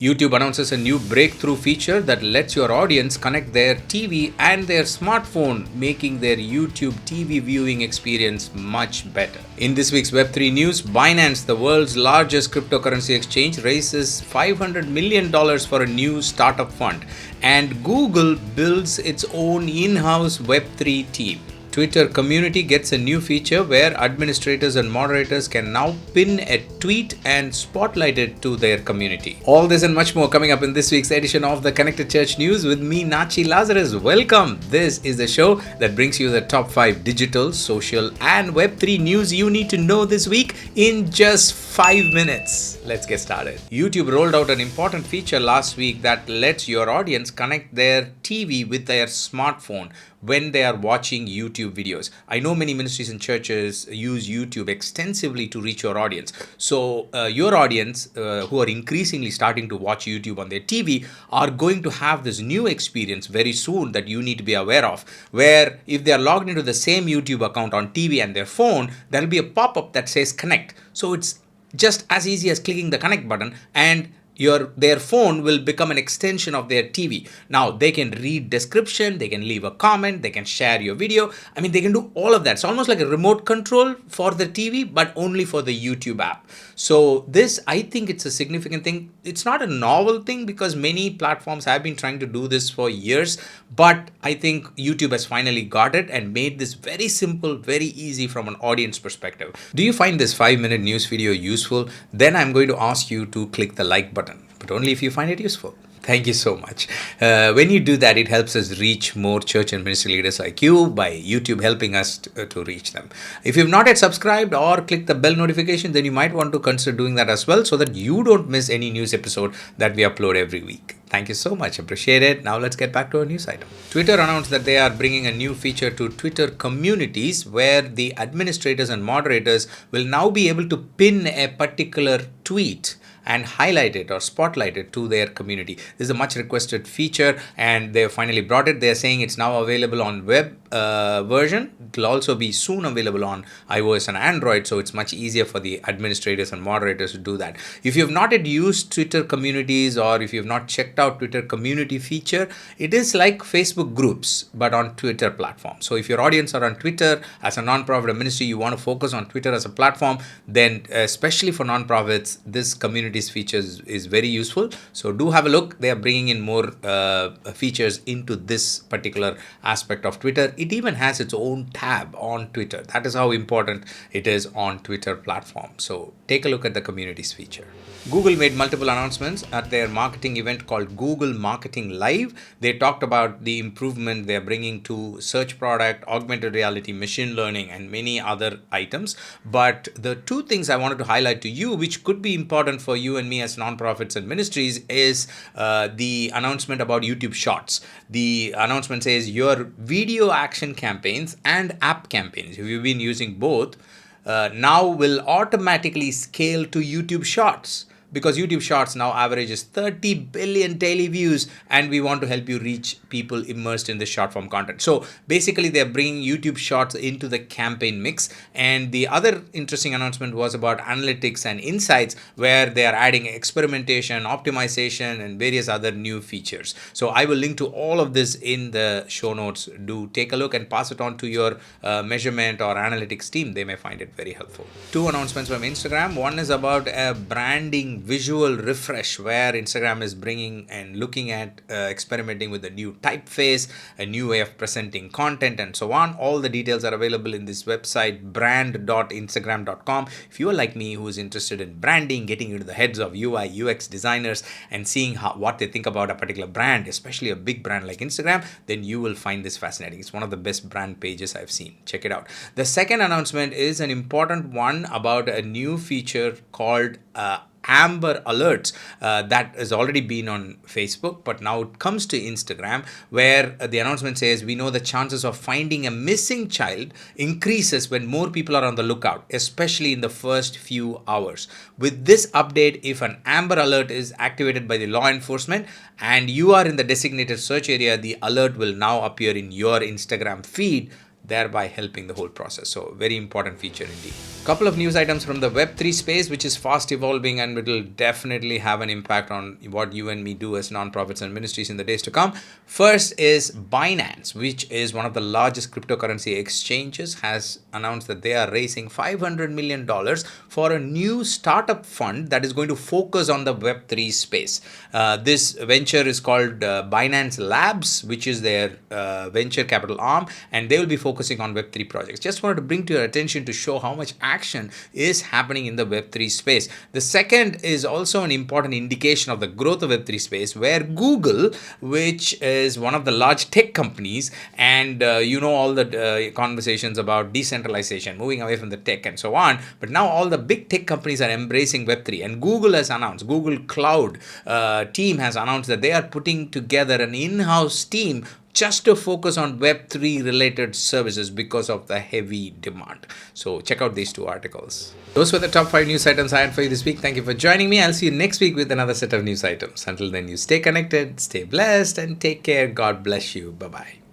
YouTube announces a new breakthrough feature that lets your audience connect their TV and their smartphone, making their YouTube TV viewing experience much better. In this week's Web3 news, Binance, the world's largest cryptocurrency exchange, raises $500 million for a new startup fund, and Google builds its own in-house Web3 team. Twitter community gets a new feature where administrators and moderators can now pin a tweet and spotlight it to their community. All this and much more coming up in this week's edition of the Connected Church News with me, Natchi Lazarus. Welcome. This is the show that brings you the top 5 digital, social, and Web3 news you need to know this week in just 5 minutes. Let's get started. YouTube rolled out an important feature last week that lets your audience connect their TV with their smartphone when they are watching YouTube videos. I know many ministries and churches use YouTube extensively to reach your audience. So your audience who are increasingly starting to watch YouTube on their TV are going to have this new experience very soon that you need to be aware of, where if they are logged into the same YouTube account on TV and their phone, there will be a pop-up that says connect. So it's just as easy as clicking the connect button, and their phone will become an extension of their TV. Now they can read description, they can leave a comment, they can share your video. I mean, they can do all of that. It's almost like a remote control for the TV, but only for the YouTube app. So this, I think it's a significant thing. It's not a novel thing because many platforms have been trying to do this for years, but I think YouTube has finally got it and made this very simple, very easy from an audience perspective. Do you find this 5-minute news video useful? Then I'm going to ask you to click the like button, but only if you find it useful. Thank you so much. When you do that, it helps us reach more church and ministry leaders like you by YouTube helping us to reach them. If you've not yet subscribed or clicked the bell notification, then you might want to consider doing that as well so that you don't miss any news episode that we upload every week. Thank you so much. Appreciate it. Now let's get back to our news item. Twitter announced that they are bringing a new feature to Twitter communities where the administrators and moderators will now be able to pin a particular tweet and highlight it or spotlight it to their community. This is a much requested feature and they have finally brought it. They are saying it's now available on web version. It will also be soon available on iOS and Android, so it's much easier for the administrators and moderators to do that. If you have not yet used Twitter communities or if you have not checked out Twitter community feature, it is like Facebook groups but on Twitter platform. So if your audience are on Twitter as a non-profit ministry, you want to focus on Twitter as a platform, then especially for non-profits, this communities feature is very useful. So do have a look. They are bringing in more features into this particular aspect of Twitter. It even has its own tab on Twitter. That is how important it is on Twitter platform. So take a look at the communities feature. Google made multiple announcements at their marketing event called Google Marketing Live. They talked about the improvement they're bringing to search product, augmented reality, machine learning, and many other items. But the two things I wanted to highlight to you, which could be important for you and me as nonprofits and ministries, is the announcement about YouTube Shorts. The announcement says your video action campaigns and app campaigns, if you've been using both, now will automatically scale to YouTube Shorts, because YouTube Shorts now averages 30 billion daily views, and we want to help you reach people immersed in the short form content. So basically they're bringing YouTube Shorts into the campaign mix. And the other interesting announcement was about analytics and insights, where they are adding experimentation, optimization, and various other new features. So I will link to all of this in the show notes. Do take a look and pass it on to your measurement or analytics team. They may find it very helpful. 2 announcements from Instagram. One is about a branding visual refresh, where Instagram is bringing and looking at experimenting with a new typeface, a new way of presenting content, and so on. All the details are available in this website, brand.instagram.com. If you are like me, who is interested in branding, getting into the heads of UI UX designers and seeing what they think about a particular brand, especially a big brand like Instagram, then you will find this fascinating. It's one of the best brand pages I've seen. Check it out. The second announcement is an important one about a new feature called Amber Alerts that has already been on Facebook, but now it comes to Instagram, where the announcement says we know the chances of finding a missing child increases when more people are on the lookout, especially in the first few hours. With this update, if an Amber Alert is activated by the law enforcement and you are in the designated search area, the alert will now appear in your Instagram feed thereby helping the whole process. So very important feature indeed. Couple of news items from the Web3 space, which is fast evolving and will definitely have an impact on what you and me do as nonprofits and ministries in the days to come. First is Binance, which is one of the largest cryptocurrency exchanges, has announced that they are raising $500 million for a new startup fund that is going to focus on the Web3 space. This venture is called Binance Labs, which is their venture capital arm, and they will be focusing on Web3 projects. Just wanted to bring to your attention to show how much action is happening in the Web3 space. The second is also an important indication of the growth of Web3 space, where Google, which is one of the large tech companies, and all the conversations about decentralization, moving away from the tech and so on, but now all the big tech companies are embracing Web3, and Google has announced, Google Cloud team has announced that they are putting together an in-house team just to focus on Web3 related services because of the heavy demand. So check out these two articles. Those were the top 5 news items I had for you this week. Thank you for joining me. I'll see you next week with another set of news items. Until then, you stay connected, stay blessed, and take care. God bless you. Bye-bye.